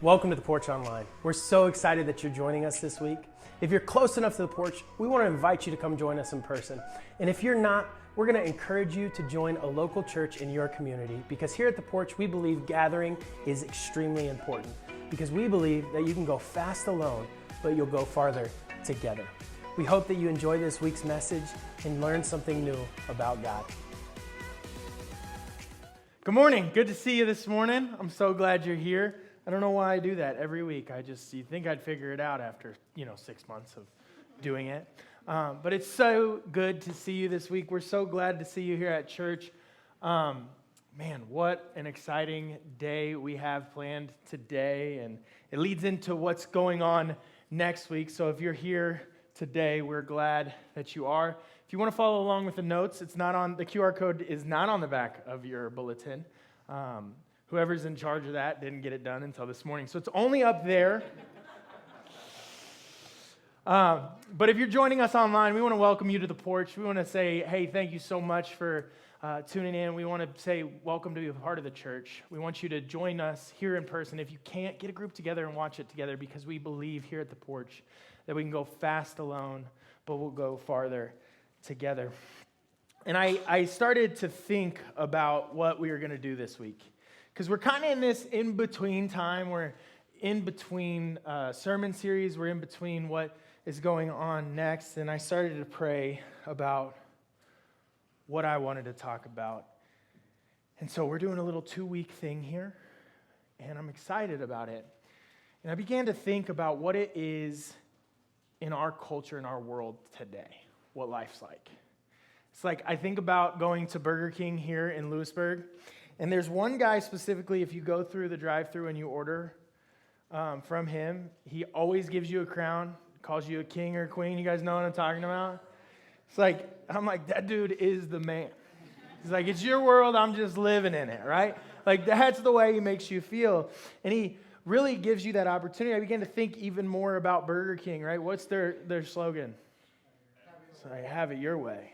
Welcome to The Porch Online. We're so excited that you're joining us this week. If you're close enough to The Porch, we want to invite you to come join us in person. And if you're not, we're going to encourage you to join a local church in your community, because here at The Porch, we believe gathering is extremely important, because we believe that you can go fast alone, but you'll go farther together. We hope that you enjoy this week's message and learn something new about God. Good morning. Good to see you this morning. I'm so glad you're here. I don't know why I do that every week. You think I'd figure it out after, 6 months of doing it. But it's so good to see you this week. We're so glad to see you here at church. Man, what an exciting day we have planned today. And it leads into what's going on next week. So if you're here today, we're glad that you are. If you want to follow along with the notes, the QR code is not on the back of your bulletin. Whoever's in charge of that didn't get it done until this morning. So it's only up there. But if you're joining us online, we want to welcome you to The Porch. We want to say, hey, thank you so much for tuning in. We want to say welcome to be a part of the church. We want you to join us here in person. If you can't, get a group together and watch it together, because we believe here at The Porch that we can go fast alone, but we'll go farther together. And I started to think about what we were going to do this week, because we're kind of in this in-between time. We're in between sermon series. We're in between what is going on next. And I started to pray about what I wanted to talk about. And so we're doing a little 2-week thing here, and I'm excited about it. And I began to think about what it is in our culture, in our world today, what life's like. It's like I think about going to Burger King here in Lewisburg, and there's one guy specifically, if you go through the drive-thru and you order from him, he always gives you a crown, calls you a king or a queen. You guys know what I'm talking about? I'm like, that dude is the man. He's like, it's your world, I'm just living in it, right? Like, that's the way he makes you feel. And he really gives you that opportunity. I began to think even more about Burger King, right? What's their slogan? It's like, have it your way,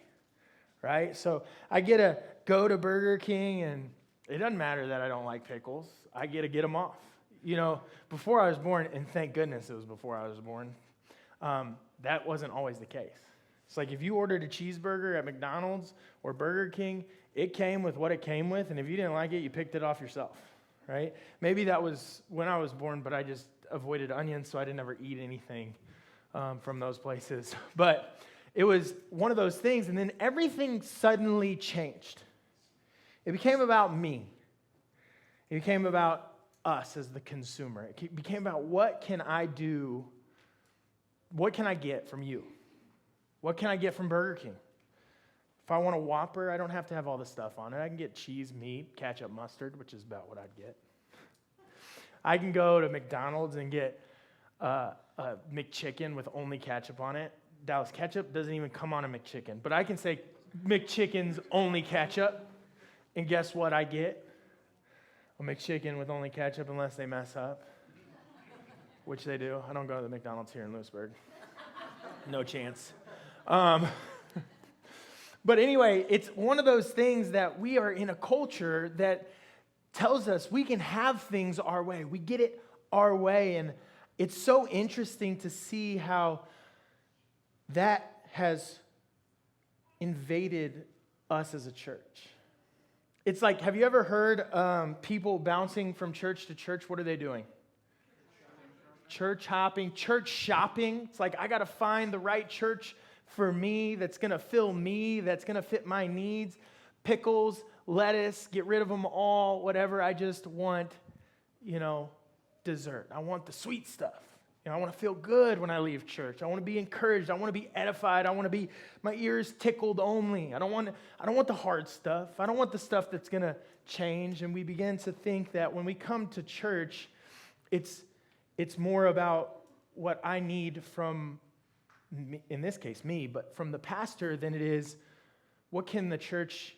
right? So I get to go to Burger King, and it doesn't matter that I don't like pickles. I get to get them off. Before I was born, and thank goodness it was before I was born, that wasn't always the case. It's like if you ordered a cheeseburger at McDonald's or Burger King, it came with what it came with, and if you didn't like it, you picked it off yourself, right? Maybe that was when I was born, but I just avoided onions, so I didn't ever eat anything from those places. But it was one of those things, and then everything suddenly changed. It became about me. It became about us as the consumer. It became about what can I do? What can I get from you? What can I get from Burger King? If I want a Whopper, I don't have to have all the stuff on it. I can get cheese, meat, ketchup, mustard, which is about what I'd get. I can go to McDonald's and get a McChicken with only ketchup on it. Dallas ketchup doesn't even come on a McChicken. But I can say McChicken's only ketchup. And guess what I get? A McChicken with only ketchup, unless they mess up, which they do. I don't go to the McDonald's here in Lewisburg. No chance. But anyway, it's one of those things that we are in a culture that tells us we can have things our way. We get it our way. And it's so interesting to see how that has invaded us as a church. It's like, have you ever heard people bouncing from church to church? What are they doing? Church hopping, church shopping. It's like, I got to find the right church for me that's going to fill me, that's going to fit my needs. Pickles, lettuce, get rid of them all, whatever. I just want, dessert. I want the sweet stuff. I want to feel good when I leave church. I want to be encouraged. I want to be edified. I want to be my ears tickled only. I don't want the hard stuff. I don't want the stuff that's going to change. And we begin to think that when we come to church, it's more about what I need from, in this case, me, but from the pastor than it is what can the church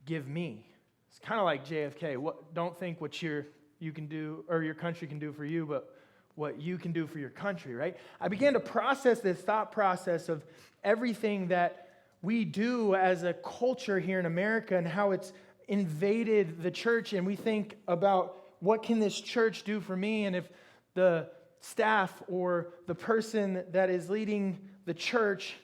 give me. It's kind of like JFK. Don't think what you can do or your country can do for you, but what you can do for your country, right? I began to process this thought process of everything that we do as a culture here in America and how it's invaded the church, and we think about what can this church do for me? And if the staff or the person that is leading the church,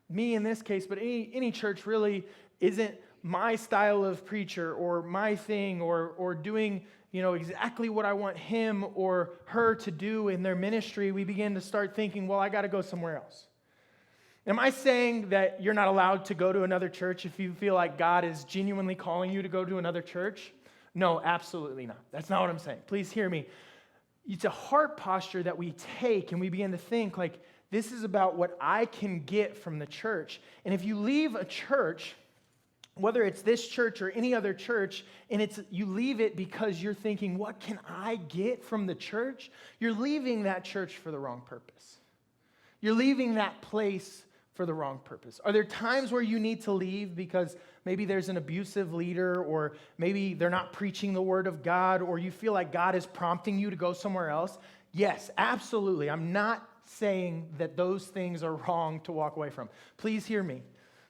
me in this case, but any church really isn't my style of preacher or my thing or doing exactly what I want him or her to do in their ministry, we begin to start thinking, well, I got to go somewhere else. Am I saying that you're not allowed to go to another church if you feel like God is genuinely calling you to go to another church? No, absolutely not. That's not what I'm saying. Please hear me. It's a heart posture that we take and we begin to think like, this is about what I can get from the church. And if you leave a church, whether it's this church or any other church, and you leave it because you're thinking, what can I get from the church? You're leaving that church for the wrong purpose. You're leaving that place for the wrong purpose. Are there times where you need to leave because maybe there's an abusive leader, or maybe they're not preaching the word of God, or you feel like God is prompting you to go somewhere else? Yes, absolutely. I'm not saying that those things are wrong to walk away from. Please hear me.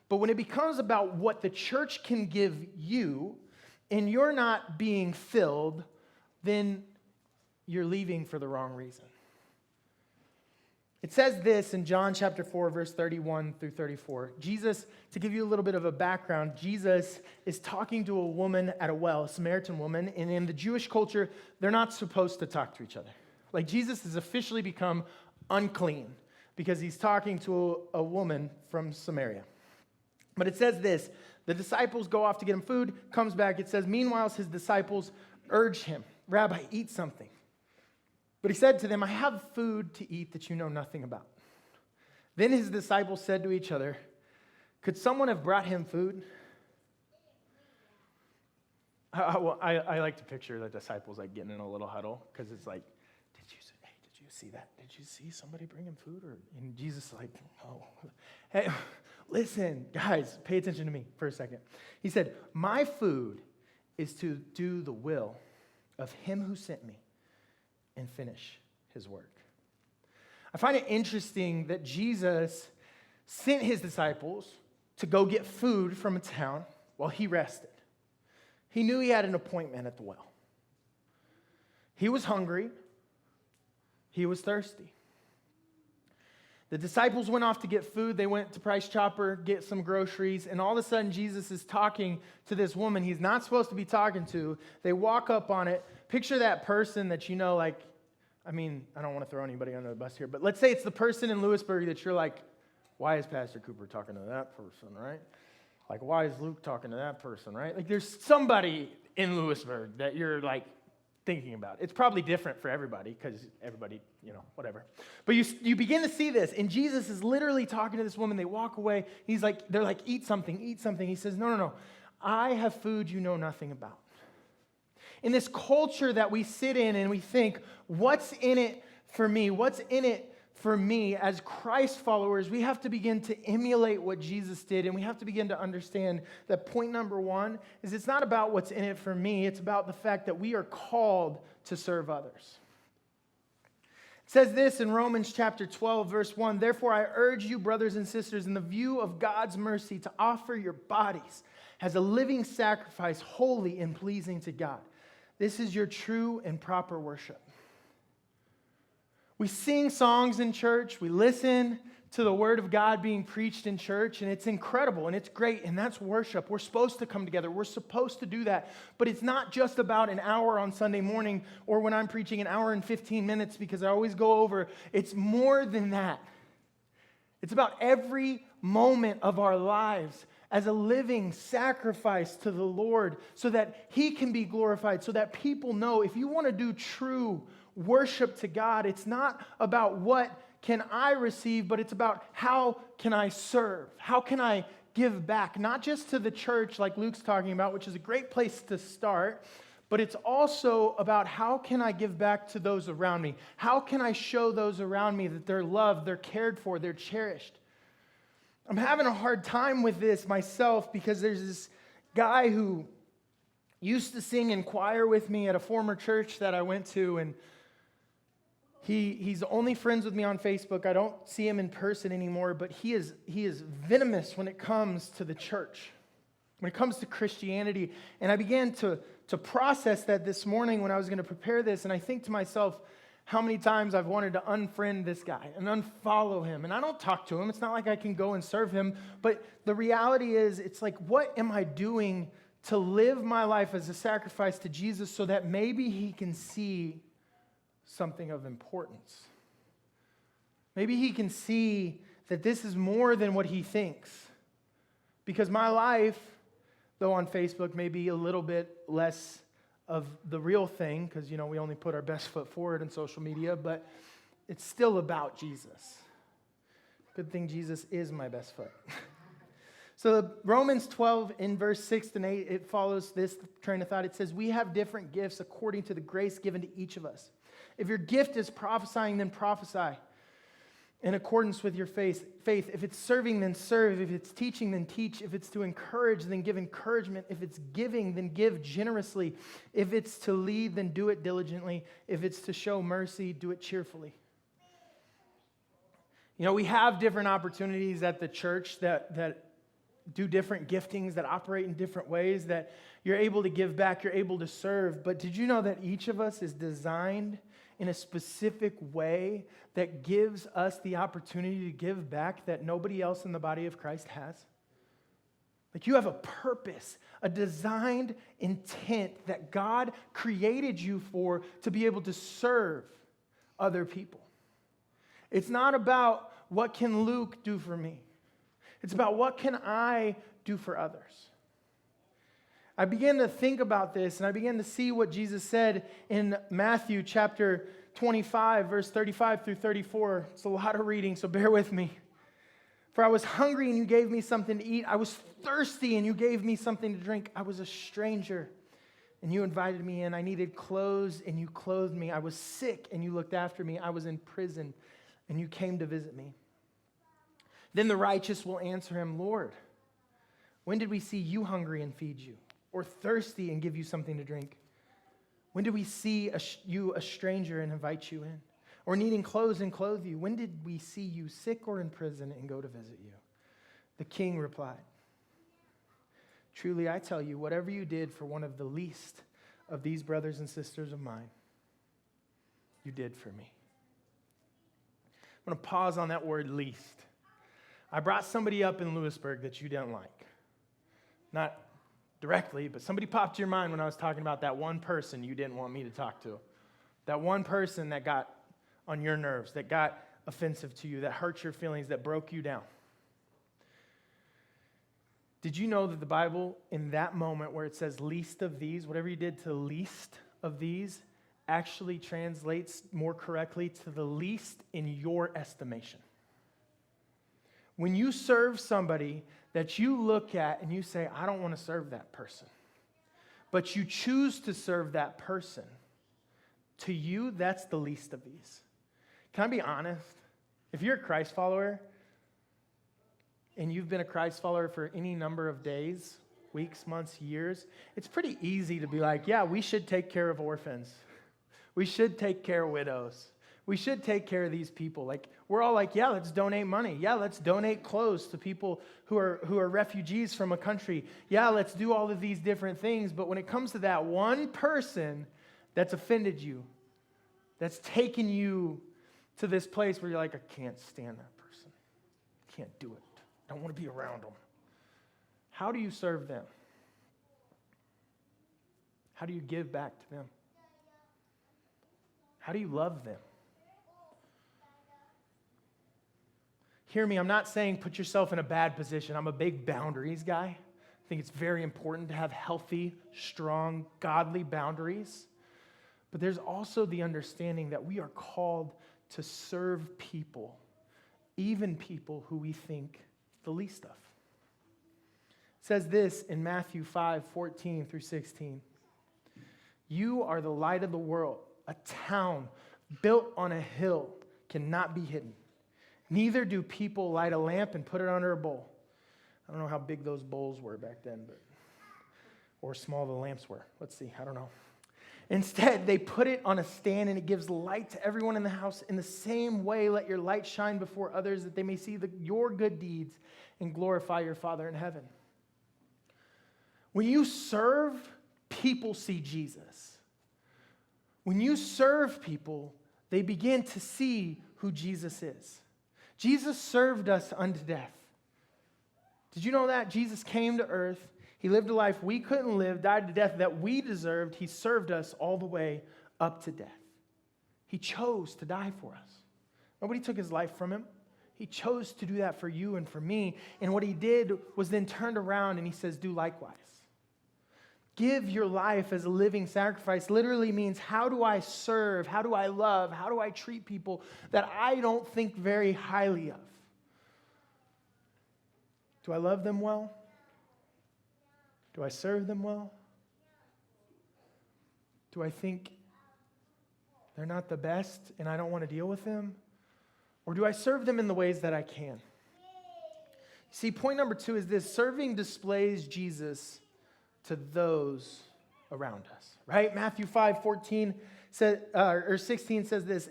But when it becomes about what the church can give you, and you're not being filled, then you're leaving for the wrong reason. It says this in John chapter 4, verse 31 through 34. Jesus, to give you a little bit of a background, Jesus is talking to a woman at a well, a Samaritan woman, and in the Jewish culture, they're not supposed to talk to each other. Like Jesus has officially become unclean because he's talking to a woman from Samaria. But it says this, the disciples go off to get him food, comes back, it says, meanwhile, his disciples urge him, Rabbi, eat something. But he said to them, I have food to eat that you know nothing about. Then his disciples said to each other, could someone have brought him food? I like to picture the disciples like getting in a little huddle because it's like, did you see that? Did you see somebody bring him food? And Jesus is like, no. Hey, listen, guys, pay attention to me for a second. He said, my food is to do the will of him who sent me and finish his work. I find it interesting that Jesus sent his disciples to go get food from a town while he rested. He knew he had an appointment at the well. He was hungry. He was thirsty. The disciples went off to get food. They went to Price Chopper, get some groceries, and all of a sudden Jesus is talking to this woman he's not supposed to be talking to. They walk up on it. Picture that person that you know, like, I don't want to throw anybody under the bus here, but let's say it's the person in Lewisburg that you're like, why is Pastor Cooper talking to that person, right? Like, why is Luke talking to that person, right? Like, there's somebody in Lewisburg that you're like thinking about. It's probably different for everybody because everybody, whatever. But you begin to see this, and Jesus is literally talking to this woman. They walk away. They're like, eat something, eat something. He says, no. I have food you know nothing about. In this culture that we sit in and we think, what's in it for me? What's in it for me? As Christ followers, we have to begin to emulate what Jesus did, and we have to begin to understand that point number one is it's not about what's in it for me. It's about the fact that we are called to serve others. It says this in Romans chapter 12, verse 1, therefore I urge you, brothers and sisters, in the view of God's mercy, to offer your bodies as a living sacrifice, holy and pleasing to God. This is your true and proper worship. We sing songs in church. We listen to the word of God being preached in church, and it's incredible, and it's great, and that's worship. We're supposed to come together. We're supposed to do that. But it's not just about an hour on Sunday morning or when I'm preaching an hour and 15 minutes because I always go over. It's more than that. It's about every moment of our lives as a living sacrifice to the Lord so that He can be glorified, so that people know if you want to do true worship to God, it's not about what can I receive, but it's about how can I serve? How can I give back? Not just to the church like Luke's talking about, which is a great place to start, but it's also about how can I give back to those around me? How can I show those around me that they're loved, they're cared for, they're cherished? I'm having a hard time with this myself because there's this guy who used to sing in choir with me at a former church that I went to, and he's only friends with me on Facebook. I don't see him in person anymore, but he is venomous when it comes to the church. when it comes to Christianity. And I began to process that this morning when I was going to prepare this, and I think to myself, how many times I've wanted to unfriend this guy and unfollow him. And I don't talk to him. It's not like I can go and serve him. But the reality is, it's like, what am I doing to live my life as a sacrifice to Jesus so that maybe he can see something of importance? Maybe he can see that this is more than what he thinks. Because my life, though on Facebook, may be a little bit less of the real thing, because, we only put our best foot forward in social media, but it's still about Jesus. Good thing Jesus is my best foot. So Romans 12 in verse 6 and 8, it follows this train of thought. It says, we have different gifts according to the grace given to each of us. If your gift is prophesying, then prophesy in accordance with your faith. If it's serving, then serve. If it's teaching, then teach. If it's to encourage, then give encouragement. If it's giving, then give generously. If it's to lead, then do it diligently. If it's to show mercy, do it cheerfully. We have different opportunities at the church that do different giftings, that operate in different ways, that you're able to give back, you're able to serve. But did you know that each of us is designed in a specific way that gives us the opportunity to give back that nobody else in the body of Christ has? Like, you have a purpose, a designed intent that God created you for to be able to serve other people. It's not about what can Luke do for me. It's about what can I do for others. I began to think about this, and I began to see what Jesus said in Matthew chapter 25, verse 35 through 34. It's a lot of reading, so bear with me. For I was hungry, and you gave me something to eat. I was thirsty, and you gave me something to drink. I was a stranger, and you invited me in. I needed clothes, and you clothed me. I was sick, and you looked after me. I was in prison, and you came to visit me. Then the righteous will answer him, Lord, when did we see you hungry and feed you? Or thirsty and give you something to drink? When did we see you a stranger and invite you in? Or needing clothes and clothe you? When did we see you sick or in prison and go to visit you? The king replied, truly I tell you, whatever you did for one of the least of these brothers and sisters of mine, you did for me. I'm going to pause on that word least. I brought somebody up in Lewisburg that you didn't like. Not directly, but somebody popped to your mind when I was talking about that one person you didn't want me to talk to. That one person that got on your nerves, that got offensive to you, that hurt your feelings, that broke you down. Did you know that the Bible, in that moment where it says least of these, whatever you did to the least of these, actually translates more correctly to the least in your estimation? When you serve somebody that you look at and you say, I don't want to serve that person, but you choose to serve that person, to you, that's the least of these. Can I be honest? If you're a Christ follower and you've been a Christ follower for any number of days, weeks, months, years, it's pretty easy to be like, yeah, we should take care of orphans. We should take care of widows. We should take care of these people. Like, we're all like, yeah, let's donate money. Yeah, let's donate clothes to people who are refugees from a country. Yeah, let's do all of these different things. But when it comes to that one person that's offended you, that's taken you to this place where you're like, I can't stand that person. I can't do it. I don't want to be around them. How do you serve them? How do you give back to them? How do you love them? Hear me, I'm not saying put yourself in a bad position. I'm a big boundaries guy. I think it's very important to have healthy, strong, godly boundaries. But there's also the understanding that we are called to serve people, even people who we think the least of. It says this in Matthew 5:14 through 16. You are the light of the world. A town built on a hill cannot be hidden. Neither do people light a lamp and put it under a bowl. I don't know how big those bowls were back then, or small the lamps were. Let's see, I don't know. Instead, they put it on a stand and it gives light to everyone in the house. In the same way, let your light shine before others that they may see your good deeds and glorify your Father in heaven. When you serve, people see Jesus. When you serve people, they begin to see who Jesus is. Jesus served us unto death. Did you know that? Jesus came to earth. He lived a life we couldn't live, died to death that we deserved. He served us all the way up to death. He chose to die for us. Nobody took his life from him. He chose to do that for you and for me. And what he did was then turned around and he says, do likewise. Give your life as a living sacrifice literally means, how do I serve? How do I love? How do I treat people that I don't think very highly of? Do I love them well? Do I serve them well? Do I think they're not the best and I don't want to deal with them? Or do I serve them in the ways that I can? See, point number 2 is this: serving displays Jesus to those around us, right? Matthew 5:14 says, or 16 says this: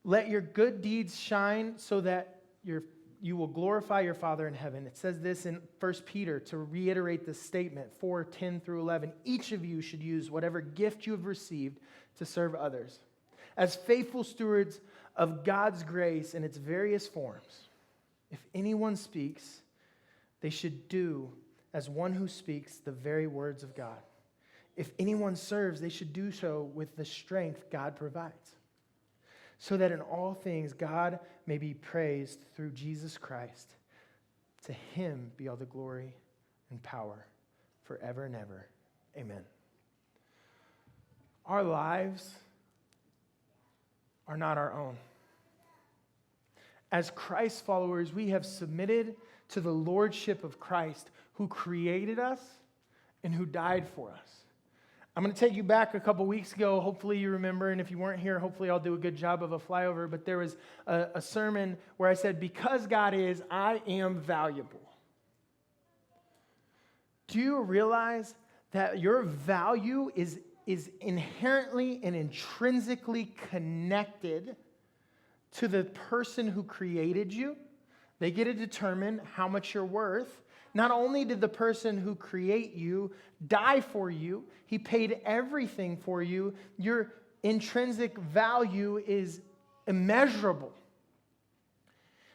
let your good deeds shine so that you will glorify your Father in heaven. It says this in 1 Peter to reiterate this statement, 4:10 through 11. Each of you should use whatever gift you have received to serve others as faithful stewards of God's grace in its various forms. If anyone speaks, they should do as one who speaks the very words of God. If anyone serves, they should do so with the strength God provides, so that in all things God may be praised through Jesus Christ. To him be all the glory and power forever and ever. Amen. Our lives are not our own. As Christ followers, we have submitted to the lordship of Christ, who created us and who died for us. I'm going to take you back a couple weeks ago. Hopefully you remember, and if you weren't here, hopefully I'll do a good job of a flyover. But there was a sermon where I said, because God is, I am valuable. Do you realize that your value is inherently and intrinsically connected to the person who created you? They get to determine how much you're worth. Not only did the person who create you die for you, he paid everything for you. Your intrinsic value is immeasurable.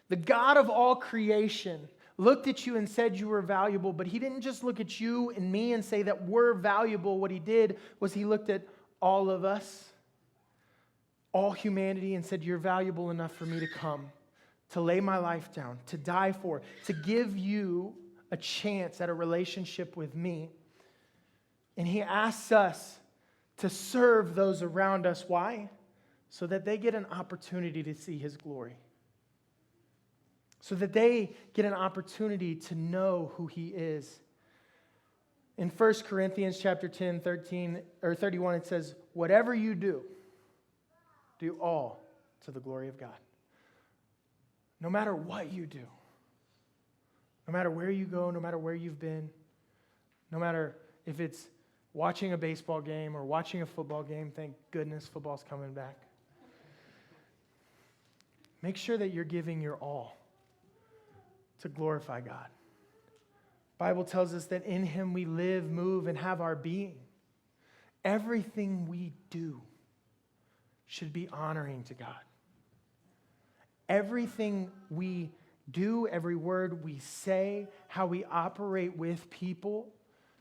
The God of all creation looked at you and said you were valuable, but he didn't just look at you and me and say that we're valuable. What he did was he looked at all of us, all humanity, and said, you're valuable enough for me to come, to lay my life down, to die for, to give you a chance at a relationship with me. And he asks us to serve those around us. Why? So that they get an opportunity to see his glory. So that they get an opportunity to know who he is. In 1 Corinthians chapter 10, 13, or 31, it says, whatever you do all to the glory of God. No matter what you do, no matter where you go, no matter where you've been, no matter if it's watching a baseball game or watching a football game, thank goodness football's coming back. Make sure that you're giving your all to glorify God. The Bible tells us that in him we live, move, and have our being. Everything we do should be honoring to God. Everything we do, every word we say, how we operate with people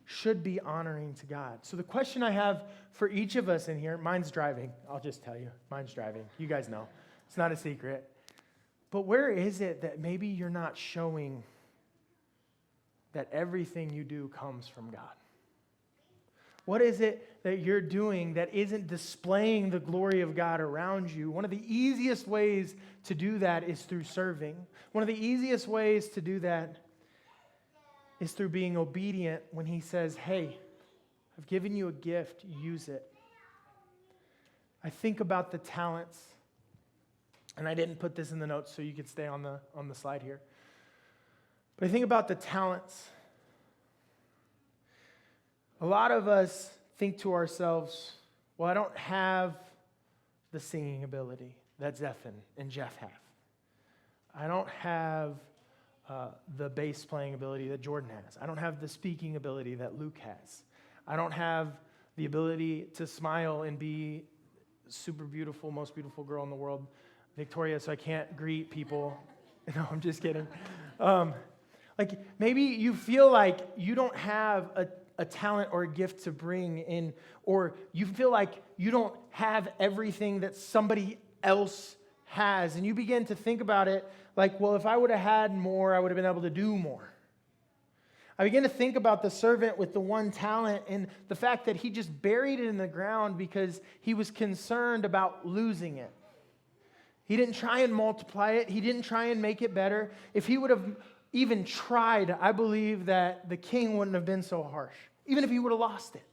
should be honoring to God. So the question I have for each of us in here, mine's driving. I'll just tell you, mine's driving. You guys know. It's not a secret. But where is it that maybe you're not showing that everything you do comes from God? What is it that you're doing that isn't displaying the glory of God around you? One of the easiest ways to do that is through serving. One of the easiest ways to do that is through being obedient when he says, hey, I've given you a gift, use it. I think about the talents, and I didn't put this in the notes so you could stay on the slide here. But I think about the talents. A lot of us think to ourselves, well, I don't have the singing ability that Zephan and Jeff have. I don't have the bass playing ability that Jordan has. I don't have the speaking ability that Luke has. I don't have the ability to smile and be super beautiful, most beautiful girl in the world, Victoria, so I can't greet people. No, I'm just kidding. Like maybe you feel like you don't have a talent or a gift to bring in, or you feel like you don't have everything that somebody else has, and you begin to think about it like, well, if I would have had more, I would have been able to do more. I begin to think about the servant with the one talent and the fact that he just buried it in the ground because he was concerned about losing it. He didn't try and multiply it. He didn't try and make it better. If he would have even tried, I believe that the king wouldn't have been so harsh, even if he would have lost it.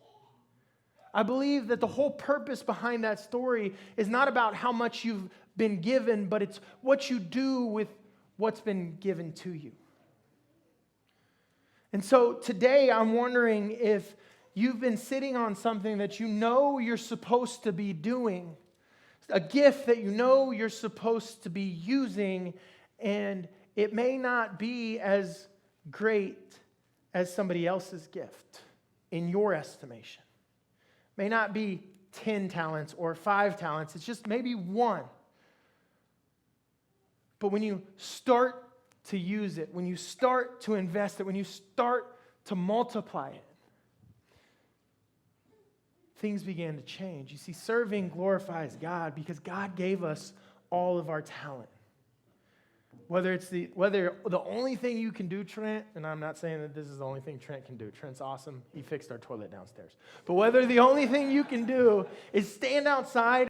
I believe that the whole purpose behind that story is not about how much you've been given, but it's what you do with what's been given to you. And so today I'm wondering if you've been sitting on something that you know you're supposed to be doing, a gift that you know you're supposed to be using, and it may not be as great as somebody else's gift in your estimation. It may not be 10 talents or 5 talents. It's just maybe 1. But when you start to use it, when you start to invest it, when you start to multiply it, things began to change. You see, serving glorifies God because God gave us all of our talent. Whether the only thing you can do, Trent, and I'm not saying that this is the only thing Trent can do. Trent's awesome. He fixed our toilet downstairs. But whether the only thing you can do is stand outside